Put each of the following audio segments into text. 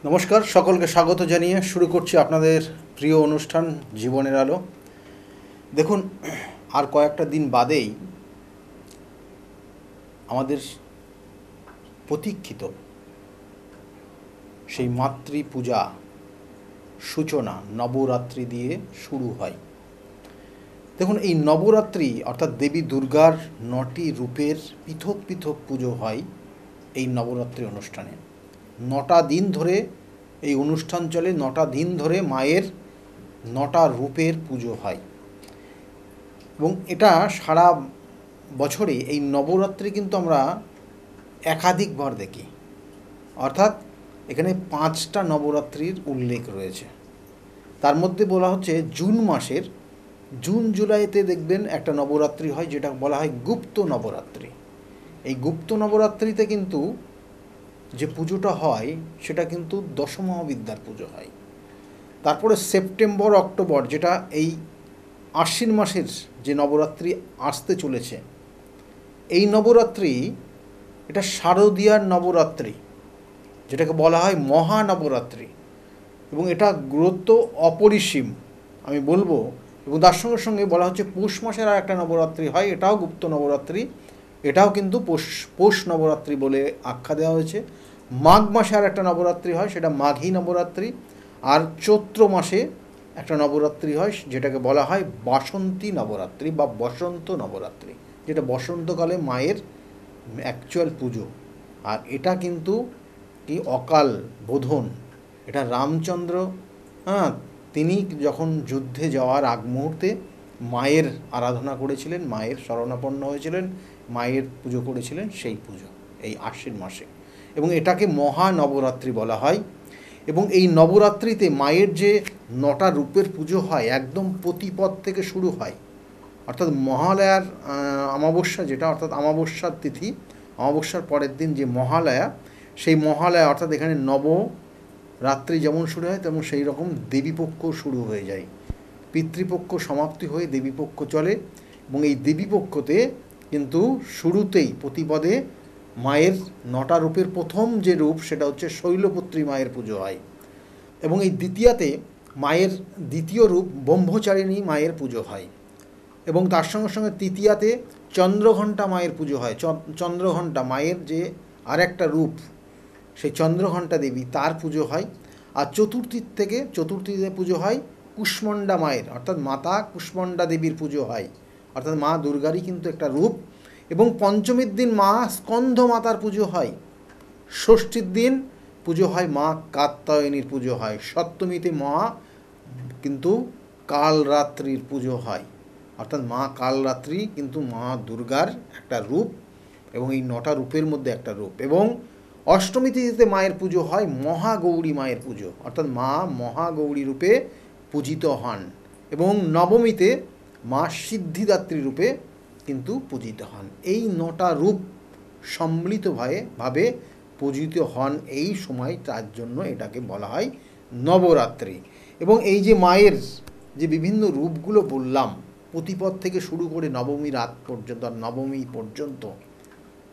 নমস্কার, সকলকে স্বাগত জানিয়ে শুরু করছি আপনাদের প্রিয় অনুষ্ঠান জীবনের আলো। দেখুন, আর কয়েকটা দিন বাদেই আমাদের প্রতীক্ষিত সেই মাতৃপূজা সূচনা নবরাত্রি দিয়ে শুরু হয়। দেখুন, এই নবরাত্রি অর্থাৎ দেবী দুর্গার 9টি রূপের পৃথক পৃথক পুজো হয় এই নবরাত্রি অনুষ্ঠানে। 9টা দিন ধরে এই অনুষ্ঠান চলে। 9টা দিন ধরে মায়ের 9টা রূপের পুজো হয় এবং এটা সারা বছরে এই নবরাত্রি কিন্তু আমরা একাধিকবার দেখি। অর্থাৎ এখানে 5টা নবরাত্রির উল্লেখ রয়েছে। তার মধ্যে বলা হচ্ছে জুন মাসের জুন জুলাইতে দেখবেন একটা নবরাত্রি হয়, যেটা বলা হয় গুপ্ত নবরাত্রি। এই গুপ্ত নবরাত্রিতে কিন্তু যে পুজোটা হয় সেটা কিন্তু দশমহাবিদ্যার পুজো হয়। তারপরে সেপ্টেম্বর অক্টোবর, যেটা এই আশ্বিন মাসের যে নবরাত্রি আসতে চলেছে, এই নবরাত্রি এটা শারদীয়ার নবরাত্রি, যেটাকে বলা হয় মহানবরাত্রি, এবং এটা গুরুত্ব অপরিসীম আমি বলবো। এবং তার সঙ্গে সঙ্গে বলা হচ্ছে পৌষ মাসের আর একটা নবরাত্রি হয়, এটাও গুপ্ত নবরাত্রি, এটাও কিন্তু পৌষ নবরাত্রি বলে আখ্যা দেওয়া হয়েছে। মাঘ মাসে আর একটা নবরাত্রি হয়, সেটা মাঘী নবরাত্রি। আর চৈত্র মাসে একটা নবরাত্রি হয়, যেটাকে বলা হয় বাসন্তী নবরাত্রি বা বসন্ত নবরাত্রি, যেটা বসন্তকালে মায়ের অ্যাকচুয়াল পুজো। আর এটা কিন্তু কি অকাল বোধন, এটা রামচন্দ্র তিনি যখন যুদ্ধে যাওয়ার আগ মুহূর্তে মায়ের আরাধনা করেছিলেন, মায়ের শরণাপন্ন হয়েছিলেন, মায়ের পুজো করেছিলেন, সেই পুজো এই আশ্বিন মাসে। এবং এটাকে মহানবরাত্রি বলা হয়। এবং এই নবরাত্রিতে মায়ের যে 9টা রূপের পুজো হয় একদম প্রতিপদ থেকে শুরু হয়। অর্থাৎ মহালয়ার অমাবস্যা, যেটা অর্থাৎ অমাবস্যার তিথি, অমাবস্যার পরের দিন যে মহালয়া, সেই মহালয়া অর্থাৎ এখানে নবরাত্রি যেমন শুরু হয় তেমন সেই রকম দেবীপক্ষ শুরু হয়ে যায়। পিতৃপক্ষ সমাপ্তি হয়ে দেবীপক্ষ চলে। এবং এই দেবীপক্ষতে কিন্তু শুরুতেই প্রতিপদে মায়ের 9টা রূপের প্রথম যে রূপ সেটা হচ্ছে শৈলপুত্রী মায়ের পুজো হয়। এবং এই দ্বিতীয়াতে মায়ের দ্বিতীয় রূপ ব্রহ্মচারিণী মায়ের পুজো হয়। এবং তার সঙ্গে সঙ্গে তৃতীয়াতে চন্দ্রঘণ্টা মায়ের পুজো হয়। চন্দ্রঘণ্টা মায়ের যে আর একটা রূপ, সেই চন্দ্রঘণ্টা দেবী, তার পুজো হয়। আর চতুর্থীতে পুজো হয় কুষ্মণ্ডা মায়ের, অর্থাৎ মাতা কুষ্মণ্ডা দেবীর পুজো হয়, অর্থাৎ মা দুর্গারই কিন্তু একটা রূপ। এবং পঞ্চমীর দিন মা স্কন্ধ মাতার পুজো হয়। ষষ্ঠীর দিন পুজো হয় মা কাত্যায়নীর পুজো হয়। সপ্তমীতে মা কিন্তু কালরাত্রির পুজো হয়, অর্থাৎ মা কালরাত্রি কিন্তু মা দুর্গার একটা রূপ এবং এই 9টা রূপের মধ্যে একটা রূপ। এবং অষ্টমী তিথিতে মায়ের পুজো হয় মহাগৌরী মায়ের পুজো, অর্থাৎ মা মহাগৌরী রূপে পূজিত হন। এবং নবমীতে মা সিদ্ধিদাত্রী রূপে কিন্তু পূজিত হন। এই 9টা রূপ সম্মিলিতভাবে পূজিত হন এই সময়, তার জন্য এটাকে বলা হয় নবরাত্রি। এবং এই যে মায়ের যে বিভিন্ন রূপগুলো বললাম, প্রতিপদ থেকে শুরু করে নবমী রাত পর্যন্ত, নবমী পর্যন্ত,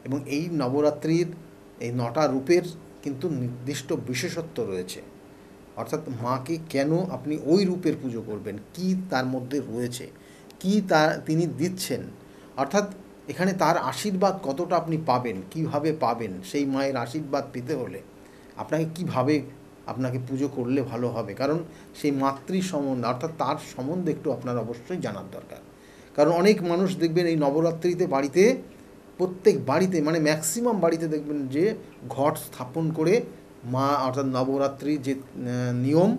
এবং এই নবরাত্রির এই 9টা রূপের কিন্তু নির্দিষ্ট বিশেষত্ব রয়েছে। অর্থাৎ মাকে কেন আপনি ওই রূপের পুজো করবেন, কি তার মধ্যে রয়েছে, কি তিনি দিচ্ছেন, অর্থাৎ এখানে তার আশীর্বাদ কতটা আপনি পাবেন, কিভাবে পাবেন, সেই মায়ের আশীর্বাদ পেতে হলে আপনাকে পুজো করলে ভালো হবে। কারণ সেই মাতৃ সম্বন্ধে, অর্থাৎ তার সম্বন্ধে একটু আপনার অবশ্যই জানার দরকার। কারণ অনেক মানুষ দেখবেন এই নবরাত্রিতে প্রত্যেক বাড়িতে মানে ম্যাক্সিমাম বাড়িতে দেখবেন যে ঘট স্থাপন করে মা, অর্থাৎ নবরাত্রির যে নিয়ম,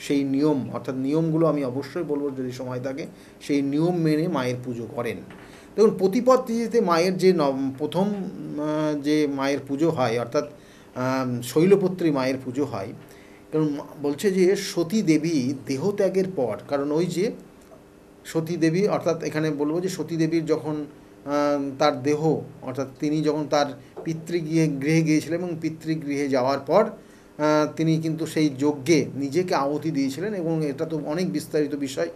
সেই নিয়ম অর্থাৎ নিয়মগুলো আমি অবশ্যই বলবো যদি সময় থাকে, সেই নিয়ম মেনে মায়ের পুজো করেন। দেখুন, প্রতিপদ তিথিতে মায়ের যে প্রথম যে মায়ের পুজো হয়, অর্থাৎ শৈলপুত্রী মায়ের পুজো হয়। কারণ বলছে যে সতী দেবী দেহত্যাগের পর, কারণ ওই যে সতী দেবী, অর্থাৎ এখানে বলবো যে সতী দেবীর যখন তার দেহ, অর্থাৎ তিনি যখন তার পিতৃগৃহে গিয়েছিলেন এবং পিতৃগৃহে যাওয়ার পর তিনি কিন্তু সেই যজ্ঞে নিজেকে আহুতি দিয়েছিলেন, এবং এটা তো অনেক বিস্তারিত বিষয়।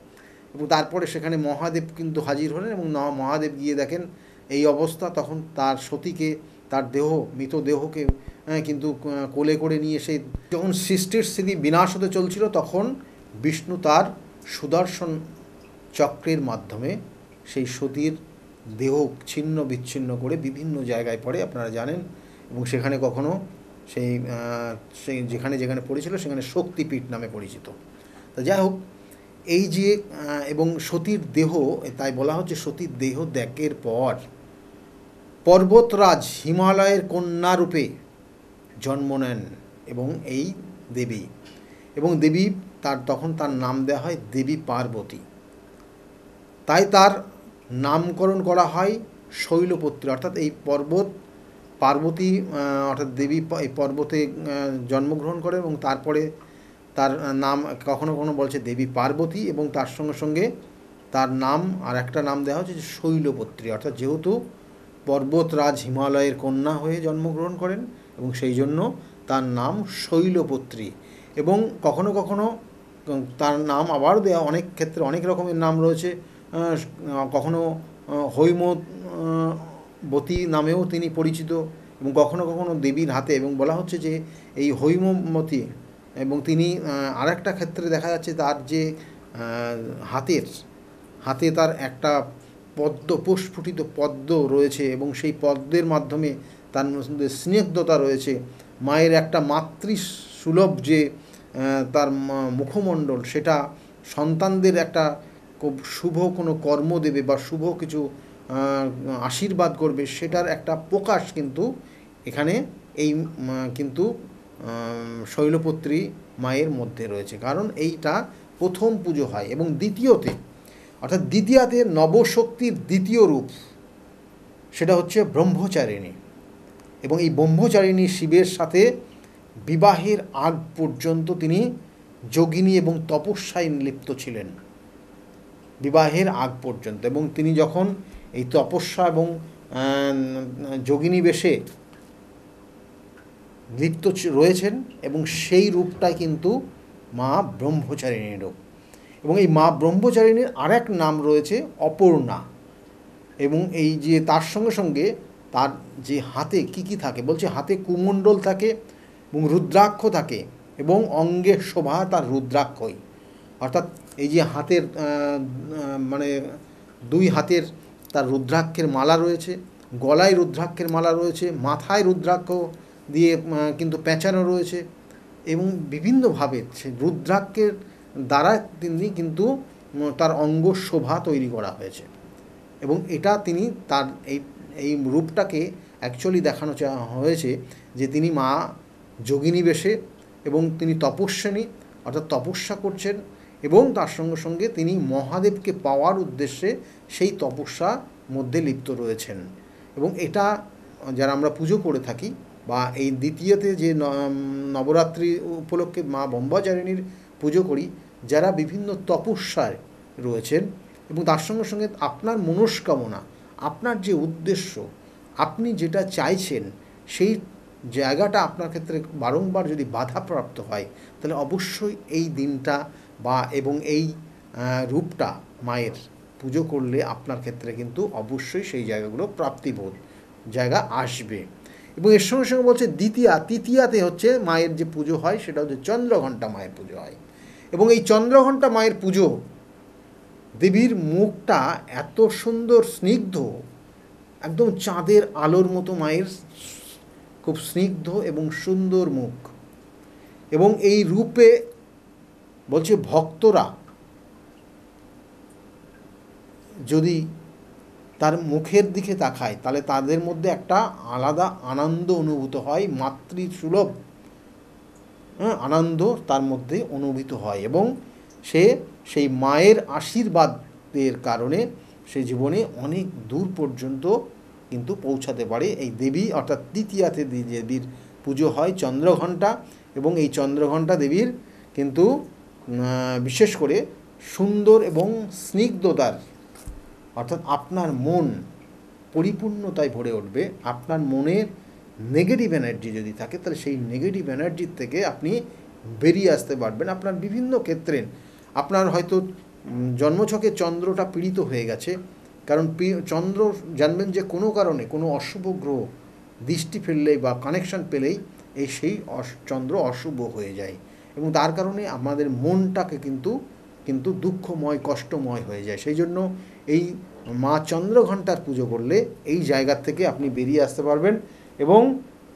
এবং তারপরে সেখানে মহাদেব কিন্তু হাজির হলেন, এবং মহাদেব গিয়ে দেখেন এই অবস্থা, তখন তার সতীকে তার মৃতদেহকে কিন্তু কোলে করে নিয়ে সেই যখন সৃষ্টির স্থিতি বিনাশ হতে চলছিল, তখন বিষ্ণু তার সুদর্শন চক্রের মাধ্যমে সেই সতীর দেহ ছিন্ন বিচ্ছিন্ন করে বিভিন্ন জায়গায় পড়ে, আপনারা জানেন। এবং সেখানে কখনো সেই যেখানে যেখানে পড়েছিল সেখানে শক্তিপীঠ নামে পরিচিত। তা যাই হোক, এই যে এবং সতীর দেহ, তাই বলা হচ্ছে সতীর দেহ ত্যাগের পর পর্বতরাজ হিমালয়ের কন্যারূপে জন্ম নেন এবং এই দেবী, এবং দেবী তখন তার নাম দেওয়া হয় দেবী পার্বতী। তাই তার নামকরণ করা হয় শৈলপুত্রী, অর্থাৎ এই পর্বত পার্বতী অর্থাৎ দেবী এই পর্বতে জন্মগ্রহণ করে, এবং তারপরে তার নাম কখনো কখনো বলছে দেবী পার্বতী, এবং তার সঙ্গে সঙ্গে তার নাম আর একটা নাম দেওয়া হচ্ছে শৈলপুত্রী, অর্থাৎ যেহেতু পর্বতরাজ হিমালয়ের কন্যা হয়ে জন্মগ্রহণ করেন এবং সেই জন্য তার নাম শৈলপুত্রী। এবং কখনো কখনো তার নাম আবার দেওয়া, অনেক ক্ষেত্রে অনেক রকমের নাম রয়েছে, কখনো হৈমবতী নামেও তিনি পরিচিত, এবং কখনো কখনো দেবীর হাতে, এবং বলা হচ্ছে যে এই হৈমবতী, এবং তিনি আর একটা ক্ষেত্রে দেখা যাচ্ছে তার যে হাতে তার একটা প্রস্ফুটিত পদ্ম রয়েছে, এবং সেই পদ্মের মাধ্যমে তার মধ্যে স্নিগ্ধতা রয়েছে। মায়ের একটা মাতৃসুলভ যে তার মুখমণ্ডল, সেটা সন্তানদের একটা খুব শুভ কোনো কর্ম দেবে বা শুভ কিছু আশীর্বাদ করবে, সেটার একটা প্রকাশ কিন্তু এখানে এই কিন্তু শৈলপুত্রী মায়ের মধ্যে রয়েছে। কারণ এইটা প্রথম পুজো হয়। এবং দ্বিতীয়াতে নবশক্তির দ্বিতীয় রূপ, সেটা হচ্ছে ব্রহ্মচারিণী। এবং এই ব্রহ্মচারিণী শিবের সাথে বিবাহের আগ পর্যন্ত তিনি যোগিনী এবং তপস্যায় লিপ্ত ছিলেন, বিবাহের আগ পর্যন্ত। এবং তিনি যখন এই তপস্যা এবং যোগিনী বেশে লিপ্ত রয়েছেন, এবং সেই রূপটাই কিন্তু মা ব্রহ্মচারিণীর রূপ। এবং এই মা ব্রহ্মচারিণীর আর এক নাম রয়েছে অপর্ণা। এবং এই যে তার সঙ্গে সঙ্গে তার যে হাতে কী থাকে, বলছে হাতে কুমণ্ডল থাকে এবং রুদ্রাক্ষ থাকে, এবং অঙ্গে শোভা তার রুদ্রাক্ষই। অর্থাৎ এই যে হাতের মানে দুই হাতের তার রুদ্রাক্ষের মালা রয়েছে, গলায় রুদ্রাক্ষের মালা রয়েছে, মাথায় রুদ্রাক্ষ দিয়ে কিন্তু পেঁচানো রয়েছে, এবং বিভিন্নভাবে সে রুদ্রাক্ষের দ্বারা তিনি কিন্তু তার অঙ্গ শোভা তৈরি করা হয়েছে। এবং এটা তিনি তার এই রূপটাকে অ্যাকচুয়ালি দেখানো হয়েছে যে তিনি মা যোগিনী বেশে, এবং তিনি তপস্বিনী অর্থাৎ তপস্যা করছেন, এবং তার সঙ্গে সঙ্গে তিনি মহাদেবকে পাওয়ার উদ্দেশ্যে সেই তপস্যার মধ্যে লিপ্ত রয়েছেন। এবং এটা যারা আমরা পুজো করে থাকি, বা এই দ্বিতীয়তে যে নবরাত্রি উপলক্ষে মা ব্রহ্মচারিণীর পুজো করি, যারা বিভিন্ন তপস্যায় রয়েছেন, এবং তার সঙ্গে সঙ্গে আপনার মনস্কামনা, আপনার যে উদ্দেশ্য, আপনি যেটা চাইছেন, সেই জায়গাটা আপনার ক্ষেত্রে বারংবার যদি বাধাপ্রাপ্ত হয়, তাহলে অবশ্যই এই দিনটা এবং এই রূপটা মায়ের পুজো করলে আপনার ক্ষেত্রে কিন্তু অবশ্যই সেই জায়গাগুলো প্রাপ্তিবোধ জায়গা আসবে। এবং এর সঙ্গে সঙ্গে বলছে তৃতীয়াতে হচ্ছে মায়ের যে পুজো হয়, সেটা হচ্ছে চন্দ্রঘণ্টা মায়ের পুজো হয়। এবং এই চন্দ্রঘণ্টা মায়ের পুজো, দেবীর মুখটা এত সুন্দর স্নিগ্ধ, একদম চাঁদের আলোর মতো মায়ের খুব স্নিগ্ধ এবং সুন্দর মুখ। এবং এই রূপে বলছে ভক্তরা যদি তার মুখের দিকে তাকায়, তাহলে তাদের মধ্যে একটা আলাদা আনন্দ অনুভূত হয়, মাতৃসুলভ আনন্দ তার মধ্যে অনুভূত হয়, এবং সেই মায়ের আশীর্বাদের কারণে সে জীবনে অনেক দূর পর্যন্ত কিন্তু পৌঁছাতে পারে। এই দেবী অর্থাৎ তৃতীয়াতে দেবীর পুজো হয় চন্দ্রঘণ্টা, এবং এই চন্দ্রঘণ্টা দেবীর কিন্তু বিশেষ করে সুন্দর এবং স্নিগ্ধতার, অর্থাৎ আপনার মন পরিপূর্ণতায় ভরে উঠবে। আপনার মনের নেগেটিভ এনার্জি যদি থাকে, তাহলে সেই নেগেটিভ এনার্জির থেকে আপনি বেরিয়ে আসতে পারবেন। আপনার বিভিন্ন ক্ষেত্রে আপনার হয়তো জন্মছকে চন্দ্রটা পীড়িত হয়ে গেছে, কারণ চন্দ্র জানবেন যে কোনো কারণে কোনো অশুভ গ্রহ দৃষ্টি ফেললেই বা কানেকশন পেলেই সেই চন্দ্র অশুভ হয়ে যায়, এবং তার কারণে আমাদের মনটাকে কিন্তু দুঃখময় কষ্টময় হয়ে যায়। সেই জন্য এই মা চন্দ্রঘণ্টার পুজো করলে এই জায়গা থেকে আপনি বেরিয়ে আসতে পারবেন।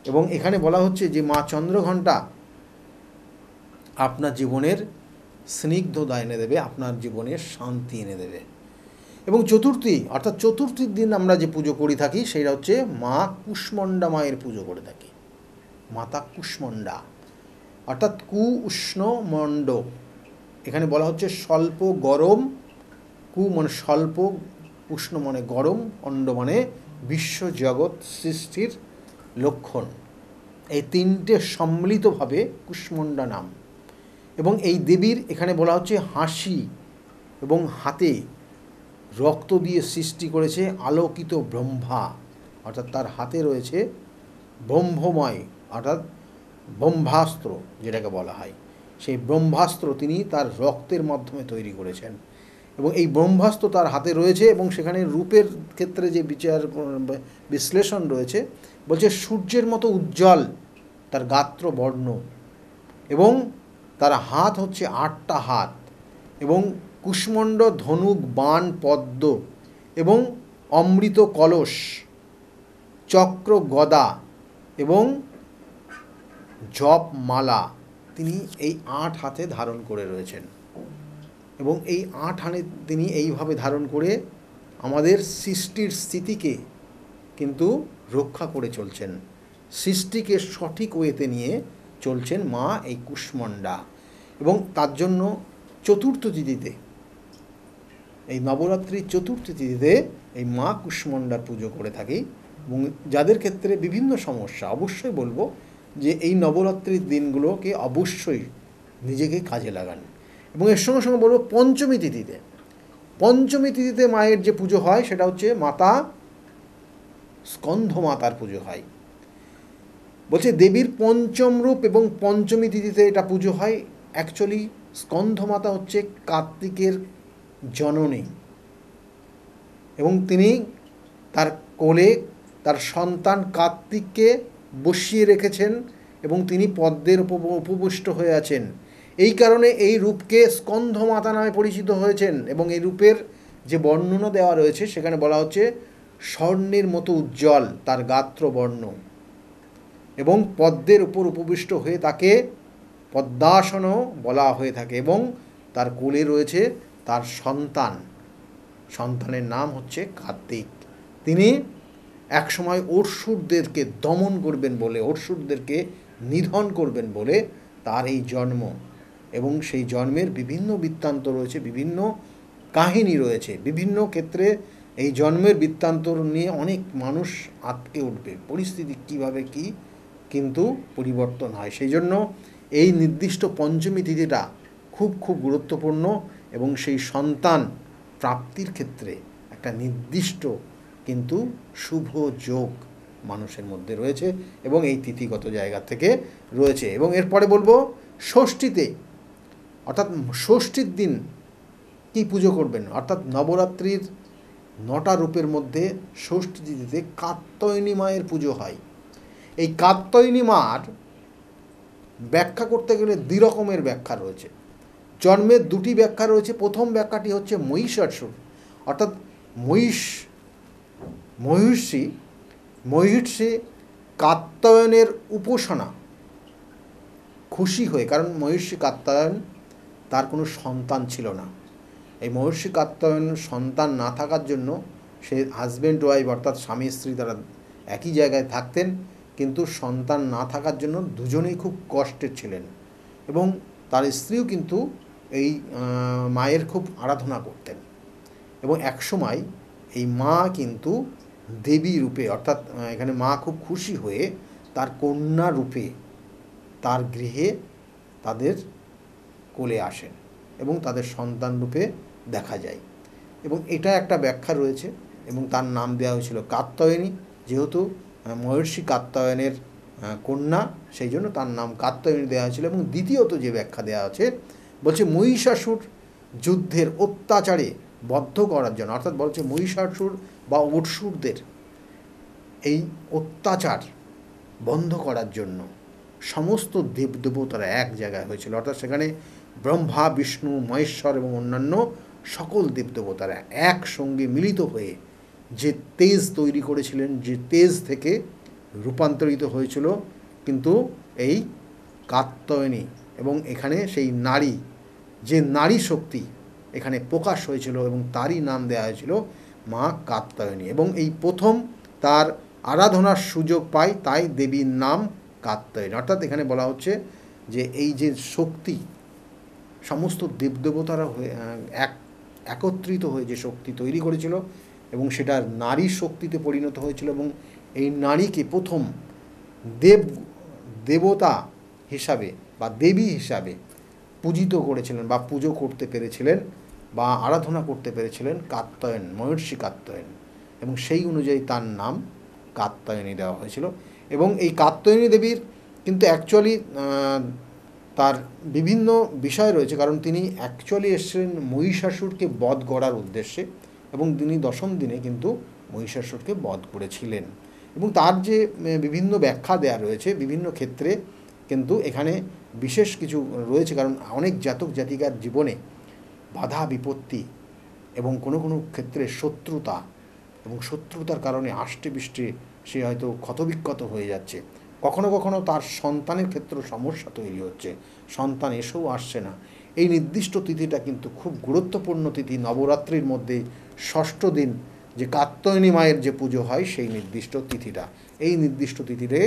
এবং এখানে বলা হচ্ছে যে মা চন্দ্রঘণ্টা আপনার জীবনের স্নিগ্ধতা এনে দেবে, আপনার জীবনের শান্তি এনে দেবে। এবং চতুর্থী অর্থাৎ চতুর্থীর দিন আমরা যে পুজো করে থাকি সেটা হচ্ছে মা কুষ্মণ্ডা মায়ের পুজো করে থাকি। মাতা কুষ্মণ্ডা অর্থাৎ উষ্ণ মণ্ড, এখানে বলা হচ্ছে স্বল্প গরম, মানে স্বল্প, উষ্ণ মানে গরম, অণ্ড মানে বিশ্বজগৎ সৃষ্টির লক্ষণ। এই তিনটে সম্মিলিতভাবে কুষ্মণ্ডা নাম। এবং এই দেবীর এখানে বলা হচ্ছে হাসি এবং হাতে রক্ত দিয়ে সৃষ্টি করেছে আলোকিত ব্রহ্মা, অর্থাৎ তার হাতে রয়েছে ব্রহ্মময় অর্থাৎ ব্রহ্মাস্ত্র যেটাকে বলা হয়, সেই ব্রহ্মাস্ত্র তিনি তার রক্তের মাধ্যমে তৈরি করেছেন। এবং এই ব্রহ্মাস্ত্র তার হাতে রয়েছে, এবং সেখানে রূপের ক্ষেত্রে যে বিশ্লেষণ রয়েছে, বলছে সূর্যের মতো উজ্জ্বল তার গাত্র বর্ণ, এবং তার হাত হচ্ছে 8টা হাত, এবং কুষ্মণ্ড ধনুক বাণ পদ্ম এবং অমৃত কলস চক্র গদা এবং জপ মালা তিনি এই 8 হাতে ধারণ করে রয়েছেন। এবং এই 8 হাতে তিনি এইভাবে ধারণ করে আমাদের সৃষ্টির স্থিতিকে কিন্তু রক্ষা করে চলছেন, সৃষ্টিকে সঠিক ওয়েতে নিয়ে চলছেন মা এই কুষ্মণ্ডা। এবং তার জন্য চতুর্থ তিথিতে, এই নবরাত্রির চতুর্থ তিথিতে এই মা কুষ্মণ্ডার পুজো করে থাকি। এবং যাদের ক্ষেত্রে বিভিন্ন সমস্যা, অবশ্যই বলবো যে এই নবরাত্রির দিনগুলোকে অবশ্যই নিজেকে কাজে লাগান। এবং এর সঙ্গে সঙ্গে বলবো পঞ্চমী তিথিতে মায়ের যে পুজো হয় সেটা হচ্ছে মাতা স্কন্ধ মাতার পুজো হয়। বলছে দেবীর পঞ্চম রূপ এবং পঞ্চমী তিথিতে এটা পুজো হয়। অ্যাকচুয়ালি স্কন্ধ মাতা হচ্ছে কার্তিকের জননী, এবং তিনি তার কোলে তার সন্তান কার্তিককে বসিয়ে রেখেছেন, এবং তিনি পদ্মের উপবিষ্ট হয়ে আছেন। এই কারণে এই রূপকে স্কন্ধ মাতা নামে পরিচিত হয়েছেন। এবং এই রূপের যে বর্ণনা দেওয়া রয়েছে সেখানে বলা হচ্ছে স্বর্ণের মতো উজ্জ্বল তার গাত্র বর্ণ, এবং পদ্মের উপর উপবিষ্ট হয়ে তাকে পদ্মাসনও বলা হয়ে থাকে। এবং তার কোলে রয়েছে তার সন্তানের নাম হচ্ছে কার্তিক। তিনি একসময় অসুরদেরকে দমন করবেন বলে, অসুরদেরকে নিধন করবেন বলে তার এই জন্ম। এবং সেই জন্মের বিভিন্ন বৃত্তান্ত রয়েছে, বিভিন্ন কাহিনী রয়েছে, বিভিন্ন ক্ষেত্রে এই জন্মের বৃত্তান্ত নিয়ে অনেক মানুষ আটকে উঠবে, পরিস্থিতি কীভাবে কী কিন্তু পরিবর্তন হয়। সেই জন্য এই নির্দিষ্ট পঞ্চমী তিথিটা খুব গুরুত্বপূর্ণ, এবং সেই সন্তান প্রাপ্তির ক্ষেত্রে একটা নির্দিষ্ট কিন্তু শুভ যোগ মানুষের মধ্যে রয়েছে, এবং এই তিথিগত জায়গা থেকে রয়েছে। এবং এরপরে বলবো ষষ্ঠীতে, অর্থাৎ ষষ্ঠীর দিন কী পুজো করবেন, অর্থাৎ নবরাত্রির 9টা রূপের মধ্যে ষষ্ঠী তিথিতে কাত্যায়নী মায়ের পুজো হয়। এই কাত্যায়নী মার ব্যাখ্যা করতে গেলে 2 রকমের ব্যাখ্যা রয়েছে। জন্মের 2টি ব্যাখ্যা রয়েছে। প্রথম ব্যাখ্যাটি হচ্ছে মহিষাসুর, অর্থাৎ মহিষী কাত্যায়নের উপাসনা খুশি হয়ে, কারণ মহিষী কাত্যায়ন তার কোনো সন্তান ছিল না। এই মহিষী কাত্যায়ন সন্তান না থাকার জন্য সে হাজব্যান্ড ওয়াইফ অর্থাৎ স্বামী স্ত্রী তারা একই জায়গায় থাকতেন, কিন্তু সন্তান না থাকার জন্য দুজনেই খুব কষ্টের ছিলেন। এবং তার স্ত্রীও কিন্তু এই মায়ের খুব আরাধনা করতেন। এবং একসময় এই মা কিন্তু দেবী রূপে, অর্থাৎ এখানে মা খুব খুশি হয়ে তার কন্যা রূপে তার গৃহে তাদের কোলে আসেন, এবং তাদের সন্তান রূপে দেখা যায়। এবং এটা একটা ব্যাখ্যা রয়েছে। এবং তার নাম দেওয়া হয়েছিল কাত্যায়নী, যেহেতু মহর্ষি কাত্যায়নের কন্যা, সেই জন্য তার নাম কাত্যায়নী দেওয়া হয়েছিল। এবং দ্বিতীয়ত যে ব্যাখ্যা দেওয়া আছে, বলছে মহিষাসুর যুদ্ধের অত্যাচারে বদ্ধ করার জন্য, অর্থাৎ বলছে মহিষাসুর বা অসুরদের এই অত্যাচার বন্ধ করার জন্য সমস্ত দেবদেবতারা এক জায়গায় হয়েছিল, অর্থাৎ সেখানে ব্রহ্মা, বিষ্ণু, মহেশ্বর এবং অন্যান্য সকল দেবদেবতারা একসঙ্গে মিলিত হয়ে যে তেজ তৈরি করেছিলেন, যে তেজ থেকে রূপান্তরিত হয়েছিল কিন্তু এই কাত্যায়নী, এবং এখানে সেই নারী, যে নারী শক্তি এখানে প্রকাশ হয়েছিল এবং তারই নাম দেওয়া হয়েছিল মা কাত্যায়নী। এবং এই প্রথম তার আরাধনার সুযোগ পায়, তাই দেবীর নাম কাত্যায়নী। অর্থাৎ এখানে বলা হচ্ছে যে এই যে শক্তি, সমস্ত দেবদেবতারা হয়ে একত্রিত হয়ে যে শক্তি তৈরি করেছিল এবং সেটা নারী শক্তিতে পরিণত হয়েছিল, এবং এই নারীকে প্রথম দেবতা হিসাবে বা দেবী হিসাবে পূজিত করেছিলেন বা পুজো করতে পেরেছিলেন বা আরাধনা করতে পেরেছিলেন কাত্যায়ন, মহর্ষি কাত্যায়ন, এবং সেই অনুযায়ী তার নাম কাত্যায়নী দেওয়া হয়েছিল। এবং এই কাত্যায়নী দেবীর কিন্তু অ্যাকচুয়ালি তার বিভিন্ন বিষয় রয়েছে, কারণ তিনি অ্যাকচুয়ালি এসেছিলেন মহিষাসুরকে বধ করার উদ্দেশ্যে, এবং তিনি দশম দিনে কিন্তু মহিষাসুরকে বধ করেছিলেন। এবং তার যে বিভিন্ন ব্যাখ্যা দেয়া রয়েছে বিভিন্ন ক্ষেত্রে, কিন্তু এখানে বিশেষ কিছু রয়েছে, কারণ অনেক জাতক জাতিকার জীবনে বাধা বিপত্তি এবং কোনো কোনো ক্ষেত্রে শত্রুতা, এবং শত্রুতার কারণে আষ্টে বৃষ্টি সে হয়তো ক্ষতবিক্ষত হয়ে যাচ্ছে, কখনো কখনো তার সন্তানের ক্ষেত্রে সমস্যা তৈরি হচ্ছে, সন্তান এসেও আসছে না। এই নির্দিষ্ট তিথিটা কিন্তু খুব গুরুত্বপূর্ণ তিথি, নবরাত্রির মধ্যে ষষ্ঠ দিন যে কাত্যায়নী মায়ের যে পুজো হয় সেই নির্দিষ্ট তিথিটা, এই নির্দিষ্ট তিথিতে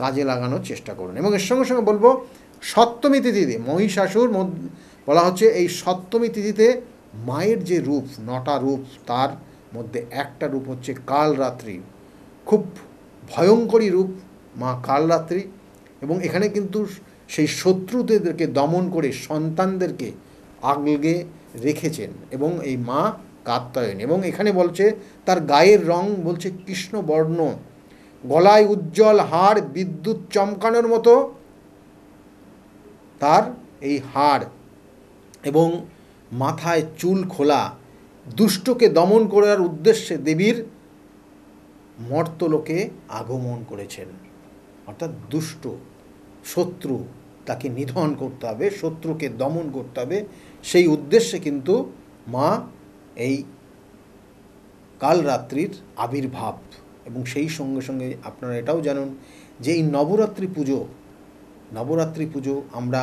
কাজে লাগানোর চেষ্টা করুন। এবং এর সঙ্গে সঙ্গে বলবো সপ্তমী তিথিতে মহিষাসুর বলা হচ্ছে, এই সপ্তমী তিথিতে মায়ের যে রূপ, 9টা রূপ, তার মধ্যে একটা রূপ হচ্ছে কালরাত্রি, খুব ভয়ঙ্করী রূপ মা কালরাত্রি। এবং এখানে কিন্তু সেই শত্রুদেরকে দমন করে সন্তানদেরকে আগলে রেখেছেন এবং এই মা কাত্যায়নী। এবং এখানে বলছে তার গায়ের রং বলছে কৃষ্ণবর্ণ, গলায় উজ্জ্বল হাড়, বিদ্যুৎ চমকানোর মতো তার এই হাড়, এবং মাথায় চুল খোলা। দুষ্টকে দমন করার উদ্দেশ্যে দেবীর মর্তলোকে আগমন করেছেন, অর্থাৎ দুষ্ট শত্রু তাকে নিধন করতে হবে, শত্রুকে দমন করতে হবে, সেই উদ্দেশ্যে কিন্তু মা এই কালরাত্রির আবির্ভাব। এবং সেই সঙ্গে সঙ্গে আপনারা এটাও জানুন যে এই নবরাত্রি পুজো আমরা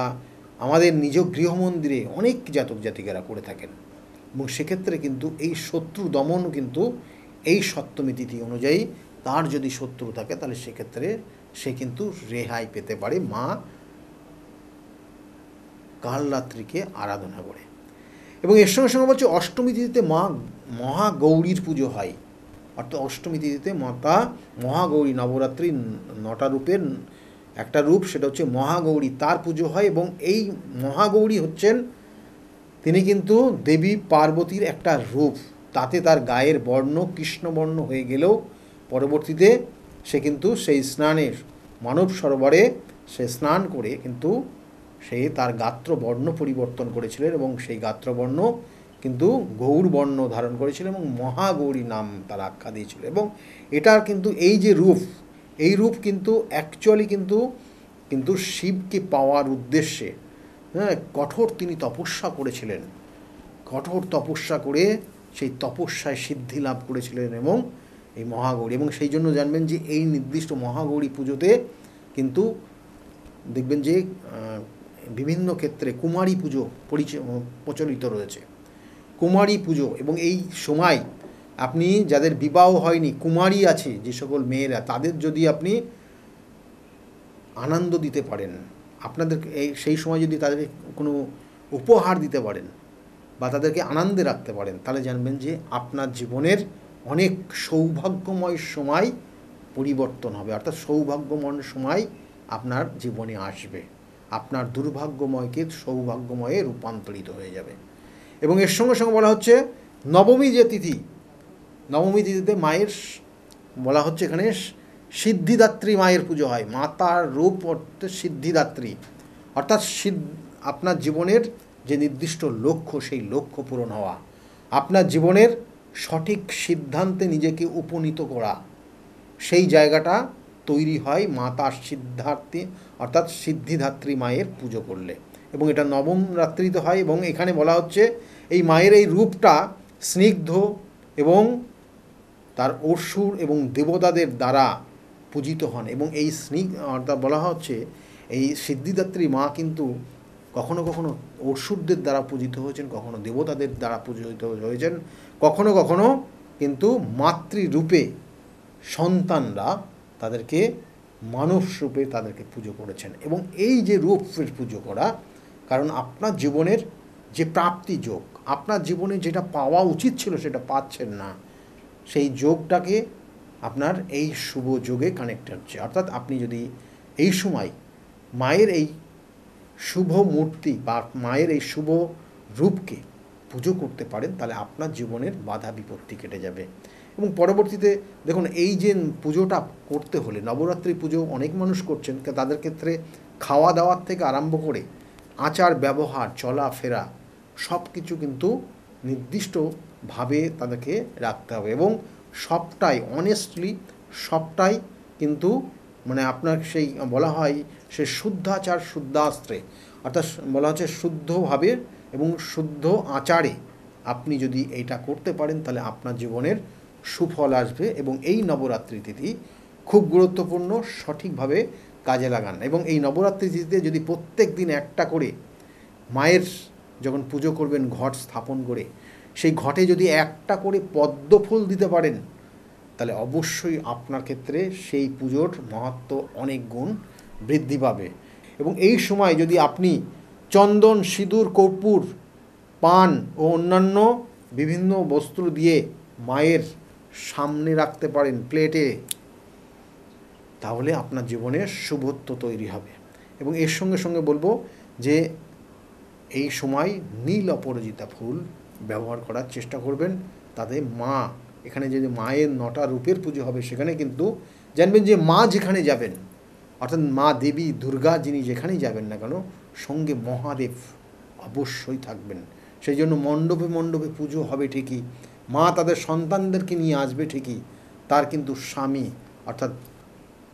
আমাদের নিজ গৃহমন্দিরে অনেক জাতক জাতিকারা করে থাকেন, এবং সেক্ষেত্রে কিন্তু এই শত্রু দমনও কিন্তু এই সপ্তমী তিথি অনুযায়ী তার যদি শত্রু থাকে তাহলে সেক্ষেত্রে সে কিন্তু রেহাই পেতে পারে মা কালরাত্রিকে আরাধনা করে। এবং এর সঙ্গে সঙ্গে বলছে অষ্টমী তিথিতে মা মহাগৌরীর পুজো হয়, অর্থাৎ অষ্টমী তিথিতে মাতা মহাগৌরী, নবরাত্রি 9টা রূপের একটা রূপ, সেটা হচ্ছে মহাগৌরী, তার পুজো হয়। এবং এই মহাগৌরী হচ্ছেন তিনি কিন্তু দেবী পার্বতীর একটা রূপ, তাতে তার গায়ের বর্ণ কৃষ্ণবর্ণ হয়ে গেলেও পরবর্তীতে সে কিন্তু সেই স্নানের মানব সরোবরে সে স্নান করে কিন্তু সে তার গাত্রবর্ণ পরিবর্তন করেছিলেন, এবং সেই গাত্রবর্ণ কিন্তু গৌরবর্ণ ধারণ করেছিল এবং মহাগৌরী নাম তার আখ্যা দিয়েছিল। এবং এটার কিন্তু এই যে রূপ, এই রূপ কিন্তু অ্যাকচুয়ালি কিন্তু শিবকে পাওয়ার উদ্দেশ্যে কঠোর তিনি তপস্যা করেছিলেন, কঠোর তপস্যা করে সেই তপস্যায় সিদ্ধি লাভ করেছিলেন এবং এই মহাগৌরী। এবং সেই জন্য জানবেন যে এই নির্দিষ্ট মহাগৌরী পুজোতে কিন্তু দেখবেন যে বিভিন্ন ক্ষেত্রে কুমারী পুজো প্রচলিত রয়েছে, কুমারী পুজো। এবং এই সময় আপনি যাদের বিবাহ হয়নি, কুমারী আছে যে সকল মেয়েরা, তাদের যদি আপনি আনন্দ দিতে পারেন, আপনাদের সেই সময় যদি তাদেরকে কোনো উপহার দিতে পারেন বা তাদেরকে আনন্দে রাখতে পারেন, তাহলে জানবেন যে আপনার জীবনের অনেক সৌভাগ্যময় সময় পরিবর্তন হবে, অর্থাৎ সৌভাগ্যময় সময় আপনার জীবনে আসবে, আপনার দুর্ভাগ্যময়কে সৌভাগ্যময়ে রূপান্তরিত হয়ে যাবে। এবং এর সঙ্গে সঙ্গে বলা হচ্ছে নবমী যে তিথি, নবমী তিথিতে মায়ের বলা হচ্ছে এখানে সিদ্ধিদাত্রী মায়ের পুজো হয়, মাতার রূপ অর্থে সিদ্ধিদাত্রী, অর্থাৎ আপনার জীবনের যে নির্দিষ্ট লক্ষ্য সেই লক্ষ্য পূরণ হওয়া, আপনার জীবনের সঠিক সিদ্ধান্তে নিজেকে উপনীত করা, সেই জায়গাটা তৈরি হয় মা তার সিদ্ধার্থী অর্থাৎ সিদ্ধিদাত্রী মায়ের পুজো করলে, এবং এটা নবম রাত্রিতে হয়। এবং এখানে বলা হচ্ছে এই মায়ের এই রূপটা স্নিগ্ধ এবং তার অসুর এবং দেবতাদের দ্বারা পূজিত হন। এবং এই অর্থাৎ বলা হচ্ছে এই সিদ্ধিদাত্রী মা কিন্তু কখনো কখনো অসুরদের দ্বারা পূজিত হয়েছেন, কখনো দেবতাদের দ্বারা পূজিত হয়েছেন, কখনো কখনো কিন্তু মাতৃরূপে সন্তানরা তাদেরকে মানব রূপে তাদেরকে পুজো করেছেন। এবং এই যে রূপের পুজো করা, কারণ আপনার জীবনের যে প্রাপ্তি যোগ, আপনার জীবনে যেটা পাওয়া উচিত ছিল সেটা পাচ্ছেন না, সেই যোগটাকে আপনার এই শুভ যোগে কানেক্ট হচ্ছে। অর্থাৎ আপনি যদি এই সময় মায়ের এই শুভ মূর্তি বা মায়ের এই শুভ রূপকে পুজো করতে পারেন, তাহলে আপনার জীবনের বাধা বিপত্তি কেটে যাবে। এবং পরবর্তীতে দেখুন, এই যে পুজোটা করতে হলে, নবরাত্রি পুজো অনেক মানুষ করছেন, তাদের ক্ষেত্রে খাওয়া দাওয়ার থেকে আরম্ভ করে আচার ব্যবহার চলাফেরা সব কিছু কিন্তু নির্দিষ্টভাবে তাদেরকে রাখতে হবে, এবং সবটাই অনেস্টলি, সবটাই কিন্তু মানে আপনার সেই বলা হয় সে শুদ্ধাচার শুদ্ধাস্ত্রে, অর্থাৎ বলা হচ্ছে শুদ্ধভাবে এবং শুদ্ধ আচারে আপনি যদি এইটা করতে পারেন, তাহলে আপনার জীবনের সুফল আসবে। এবং এই নবরাত্রি তিথি খুব গুরুত্বপূর্ণ, সঠিকভাবে কাজে লাগান। এবং এই নবরাত্রি তিথিতে যদি প্রত্যেক দিন একটা করে মায়ের যখন পুজো করবেন ঘট স্থাপন করে, সেই ঘটে যদি একটা করে পদ্ম ফুল দিতে পারেন, তাহলে অবশ্যই আপনার ক্ষেত্রে সেই পুজোর মাহাত্ম্য অনেক গুণ বৃদ্ধি পাবে। এবং এই সময় যদি আপনি চন্দন, সিঁদুর, কর্পূর, পান ও অন্যান্য বিভিন্ন বস্ত্র দিয়ে মায়ের সামনে রাখতে পারেন প্লেটে, তাহলে আপনার জীবনে শুভত্ব তৈরি হবে। এবং এর সঙ্গে সঙ্গে বলবো যে এই সময় নীল অপরাজিতা ফুল ব্যবহার করার চেষ্টা করবেন। তাতে মা, এখানে যে মায়ের 9টা রূপের পুজো হবে, সেখানে কিন্তু জানবেন যে মা যেখানে যাবেন, অর্থাৎ মা দেবী দুর্গা যিনি যেখানেই যাবেন না কেন, সঙ্গে মহাদেব অবশ্যই থাকবেন। সেই জন্য মণ্ডপে মণ্ডপে পুজো হবে ঠিকই, মা তাদের সন্তানদেরকে নিয়ে আসবে ঠিকই, তার কিন্তু স্বামী অর্থাৎ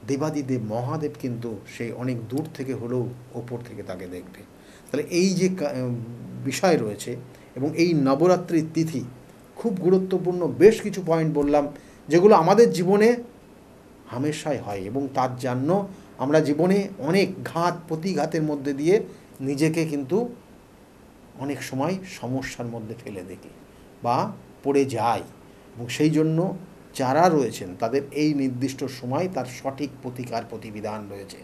দেবাদিদেব মহাদেব কিন্তু সেই অনেক দূর থেকে হলেও ওপর থেকে তাকে দেখবে। তাহলে এই যে বিষয় রয়েছে, এবং এই নবরাত্রির তিথি খুব গুরুত্বপূর্ণ বেশ কিছু পয়েন্ট বললাম, যেগুলো আমাদের জীবনে হামেশাই হয়, এবং তার জন্য আমরা জীবনে অনেক ঘাত প্রতিঘাতের মধ্যে দিয়ে নিজেকে কিন্তু অনেক সময় সমস্যার মধ্যে ফেলে দেখি বা পড়ে যাই। এবং সেই জন্য যারা রয়েছেন তাদের এই নির্দিষ্ট সময় তার সঠিক প্রতিকার প্রতিবিধান রয়েছে।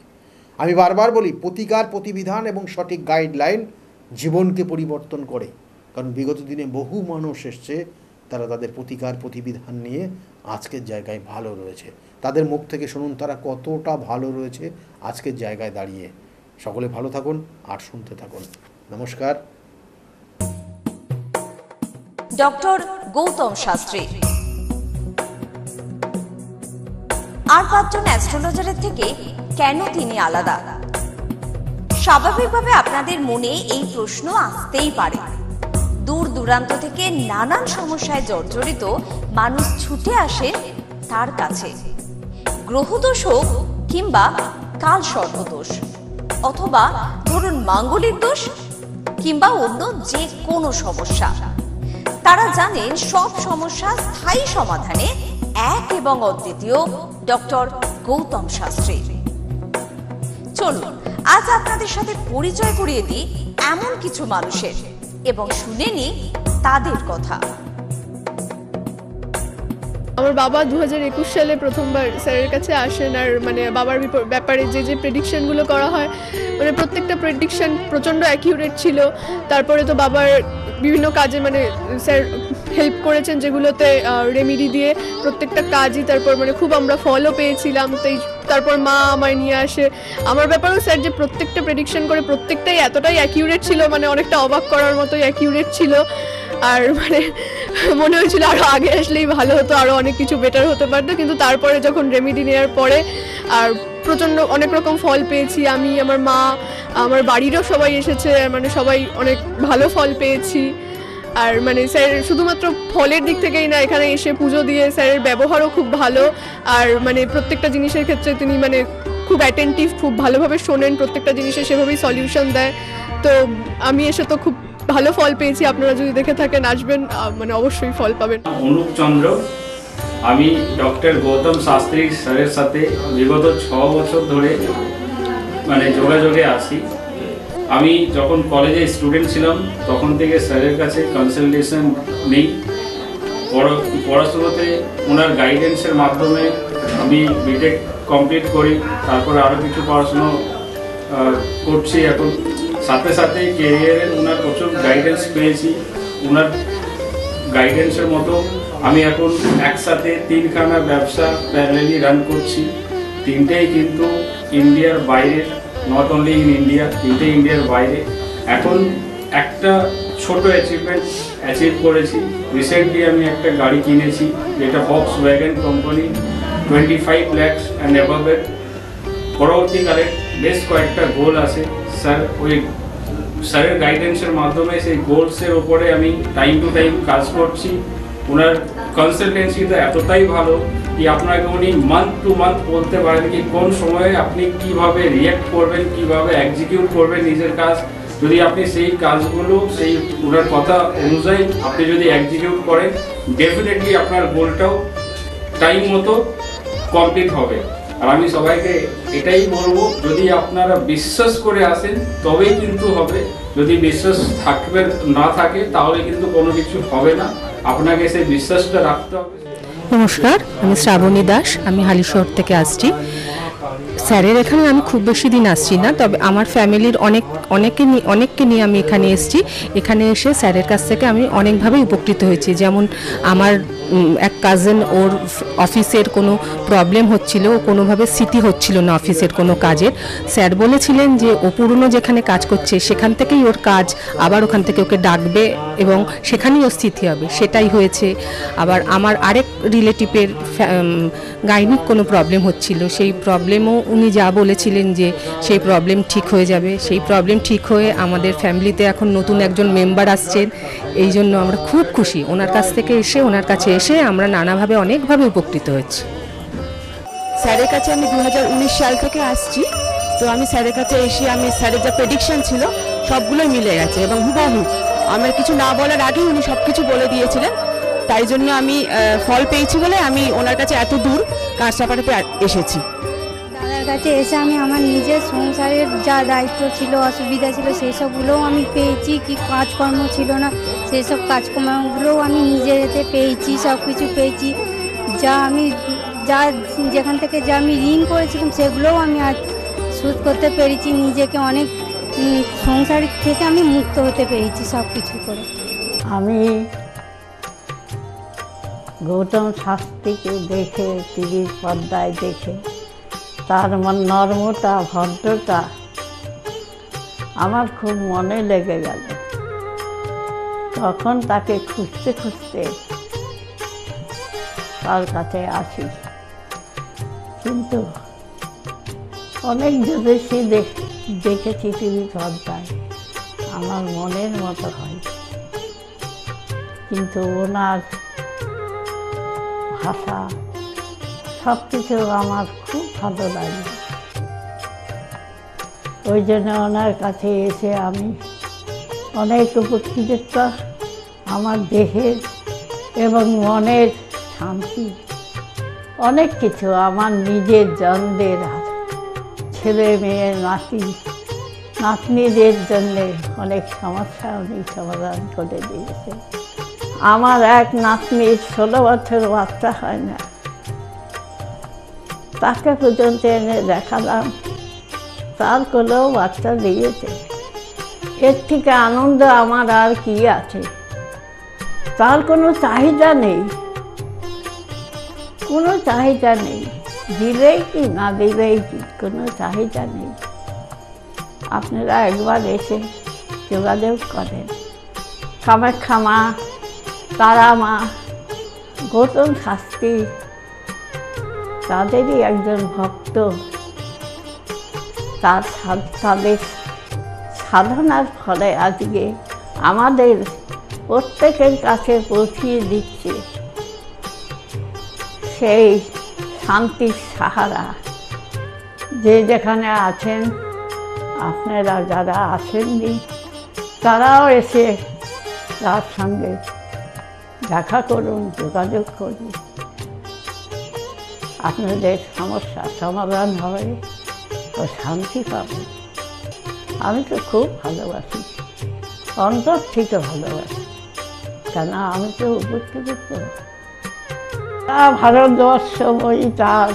আমি বারবার বলি, প্রতিকার প্রতিবিধান এবং সঠিক গাইডলাইন জীবনকে পরিবর্তন করে। কারণ বিগত দিনে বহু মানুষ এসছে, তারা তাদের প্রতিকার প্রতিবিধান নিয়ে আজকের জায়গায় ভালো রয়েছে। তাদের মুখ থেকে শুনুন তারা কতটা ভালো রয়েছে আজকের জায়গায় দাঁড়িয়ে। সকলে ভালো থাকুন আর শুনতে থাকুন। নমস্কার। ডক্টর গৌতম শাস্ত্রী আর 5 জন অ্যাস্ট্রোলজারের থেকে কেন তিনি আলাদা? স্বাভাবিকভাবে আপনাদের মনে এই প্রশ্ন আসতেই পারে। দূর দূরান্ত থেকে নানান সমস্যায় জর্জরিত মানুষ ছুটে আসে তার কাছে। গ্রহদোষ হোক কিংবা কাল সর্পদোষ, অথবা ধরুন মাঙ্গলিক দোষ কিংবা অন্য যে কোনো সমস্যা, তারা জানেন সব সমস্যা স্থায়ী সমাধানে এক এবং অদ্বিতীয় ডক্টর গৌতম শাস্ত্রী। চলুন আজ আপনাদের সাথে পরিচয় করিয়ে দিই এমন কিছু মানুষের, এবং শুনে নিই তাদের কথা। আমার বাবা 2021 সালে প্রথমবার স্যারের কাছে আসেন, আর মানে বাবার ব্যাপারে যে প্রেডিকশনগুলো করা হয়, মানে প্রত্যেকটা প্রেডিকশন প্রচণ্ড অ্যাকিউরেট ছিল। তারপরে তো বাবার বিভিন্ন কাজে মানে স্যার হেল্প করেছেন, যেগুলোতে রেমিডি দিয়ে প্রত্যেকটা কাজই তারপর মানে খুব আমরা ফলও পেয়েছিলাম। তারপর মা আমায় নিয়ে আসে। আমার ব্যাপারেও স্যার যে প্রত্যেকটা প্রেডিকশন করে প্রত্যেকটাই এতটাই অ্যাকিউরেট ছিল, মানে অনেকটা অবাক করার মতোই অ্যাকিউরেট ছিল। আর মানে মনে হয়েছিল আরও আগে আসলেই ভালো হতো, আরও অনেক কিছু বেটার হতে পারতো। কিন্তু তারপরে যখন রেমিডি নেওয়ার পরে আর প্রচণ্ড অনেক রকম ফল পেয়েছি আমি, আমার মা, আমার বাড়িরও সবাই এসেছে, মানে সবাই অনেক ভালো ফল পেয়েছি। আর মানে স্যার শুধুমাত্র ফলের দিক থেকেই না, এখানে এসে পুজো দিয়ে স্যারের ব্যবহারও খুব ভালো। আর মানে প্রত্যেকটা জিনিসের ক্ষেত্রে তিনি মানে খুব অ্যাটেন্টিভ, খুব ভালোভাবে শোনেন, প্রত্যেকটা জিনিসের সেভাবেই সলিউশন দেয়। তো আমি এসে তো খুব ভালো ফল পেয়েছি। আপনারা যদি দেখে থাকেন, আসবেন, মানে অবশ্যই ফল পাবেন। অনুপ চন্দ্র, আমি ডক্টর গৌতম শাস্ত্রী স্যারের সাথে বিগত 6 বছর ধরে মানে যোগাযোগে আছি। আমি যখন কলেজে স্টুডেন্ট ছিলাম তখন থেকে স্যারের কাছে কনসালটেশন নেই। পড়াশোনাতে ওনার গাইডেন্সের মাধ্যমে আমি বিটেক কমপ্লিট করি, তারপরে আরও কিছু পড়াশুনো করছি এখন। সাথে সাথে কেরিয়ারের ওনার প্রচুর গাইডেন্স পেয়েছি। ওনার গাইডেন্সের মতো আমি এখন একসাথে 3খানা ব্যবসা প্যারালালি রান করছি। 3টেই কিন্তু ইন্ডিয়ার বাইরে, নট অনলি ইন ইন্ডিয়া, 3টে ইন্ডিয়ার বাইরে। এখন একটা ছোট অ্যাচিভ করেছি। রিসেন্টলি আমি একটা গাড়ি কিনেছি, যেটা Volkswagen কোম্পানি, 25 lakhs অ্যান্ড অ্যাবাভের। পরবর্তীকালে বেশ কয়েকটা গোল আছে। স্যারের গাইডেন্সের মাধ্যমে সেই গোলসের ওপরে আমি টাইম টু টাইম কাজ করছি। ওনার কনসালটেন্সিটা এতটাই ভালো কি আপনাকে উনি মান্থ টু মান্থ বলতে পারেন কি কোন সময়ে আপনি কিভাবে রিয়্যাক্ট করবেন, কিভাবে এক্সিকিউট করবেন নিজের কাজ। যদি আপনি সেই কাজগুলো সেই ওনার কথা অনুযায়ী আপনি যদি এক্সিকিউট করেন, ডেফিনেটলি আপনার গোলটাও টাইম মতো কমপ্লিট হবে। আর আমি সবাইকে এটাই বলবো, যদি আপনারা বিশ্বাস করে আসেন তবেই কিন্তু হবে। যদি বিশ্বাস না থাকে তাহলে কিন্তু কোনো কিছু হবে না। আপনাকে সেই বিশ্বাসটা রাখতে হবে। নমস্কার, আমি শ্রাবণী দাস, আমি হালিশহর থেকে আসছি। স্যারের এখানে আমি খুব বেশি দিন আসছি না, তবে আমার ফ্যামিলির অনেককে নিয়ে আমি এখানে এসেছি। এখানে এসে স্যারের কাছ থেকে আমি অনেকভাবে উপকৃত হয়েছি। যেমন আমার এক কাজিন, ওর অফিসের কোনো প্রবলেম হচ্ছিল, ও কোনোভাবে স্থিতি হচ্ছিল না অফিসের কোনো কাজের। স্যার বলেছিলেন যে ও পুরনো যেখানে কাজ করছে সেখান থেকেই ওর কাজ, আবার ওখান থেকে ওকে ডাকবে এবং সেখানেই ও স্থিতি হবে। সেটাই হয়েছে। আবার আমার আরেক রিলেটিভের গাইনিক কোনো প্রবলেম হচ্ছিল, সেই প্রবলেমও উনি যা বলেছিলেন যে সেই প্রবলেম ঠিক হয়ে যাবে। সেই প্রবলেম ঠিক হয়ে আমাদের ফ্যামিলিতে এখন নতুন একজন মেম্বার আসছেন। এই জন্য আমরা খুব খুশি। ওনার কাছ থেকে এসে, ওনার কাছে এসে আমরা নানাভাবে অনেকভাবে উপকৃত হয়েছি। স্যারের কাছে আমি 2019 সাল থেকে আসছি। তো আমি স্যারের কাছে এসে আমি স্যারের যা প্রেডিকশন ছিল সবগুলোই মিলে গেছে এবং হুবহু আমার কিছু না বলার আগেই উনি সব কিছু বলে দিয়েছিলেন। তাই জন্য আমি ফল পেয়েছি বলে আমি ওনার কাছে এত দূর কাঁচরাপাড়াতে এসেছি। দাদার কাছে এসে আমি আমার নিজের সংসারের যা দায়িত্ব ছিল, অসুবিধা ছিল, সেই সবগুলোও আমি পেয়েছি। কি কাজকর্ম ছিল না, সেই সব কাজকর্মগুলোও আমি নিজের হাতে পেয়েছি, সব কিছু পেয়েছি। যেখান থেকে যা আমি ঋণ করেছিলাম সেগুলোও আমি আজ শোধ করতে পেরেছি। নিজেকে অনেক সংসার থেকে আমি মুক্ত হতে পেরেছি সব কিছু করে। আমি গৌতম শাস্ত্রীকে দেখে, টিভির পর্দায় দেখে তার নর্মতা, ভদ্রতা আমার খুব মনে লেগে গেল। তখন তাকে খুঁজতে খুঁজতে তার কাছে আসি। কিন্তু অনেক জ্যোতিষী দেখেছি টিভির পর্দায়, আমার মনের মতো হয়। কিন্তু ওনার ভাষা সব কিছু আমার খুব ভালো লাগে। ওই জন্য ওনার কাছে এসে আমি অনেক উপকৃত। আমার দেহের এবং মনের শান্তি, অনেক কিছু আমার নিজের জনদের, ছেলে মেয়ে, নাতনিদের জন্যে অনেক সমস্যা উনি সমাধান করে দিয়েছে। আমার এক নাতনির 16 বছর বাচ্চা হয় না, তাকে পর্যন্ত এনে দেখালাম, তার কোলেও বাচ্চা দিয়েছে। এর থেকে আনন্দ আমার আর কি আছে? তার কোনো চাহিদা নেই, কোনো চাহিদা নেই। দিলেই কি না দিলেই কি, কোনো চাহিদা নেই। আপনারা একবার এসে যোগাযোগ করেন। কামাখ্যা মা, তারা মা, গৌতম শাস্ত্রী তাদেরই একজন ভক্ত। তাদের সাধনার ফলে আজকে আমাদের প্রত্যেকের কাছে পৌঁছিয়ে দিচ্ছে সেই শান্তির সাহারা। যে যেখানে আছেন, আপনারা যারা আসেননি তারাও এসে তার সঙ্গে দেখা করুন, যোগাযোগ করুন, আপনাদের সমস্যার সমাধান হবে ও শান্তি পাবেন। আমি তো খুব ভালোবাসি, অন্তর থেকে ভালোবাসি, কেন আমি তো উপকৃত। ভারতবর্ষ বই তার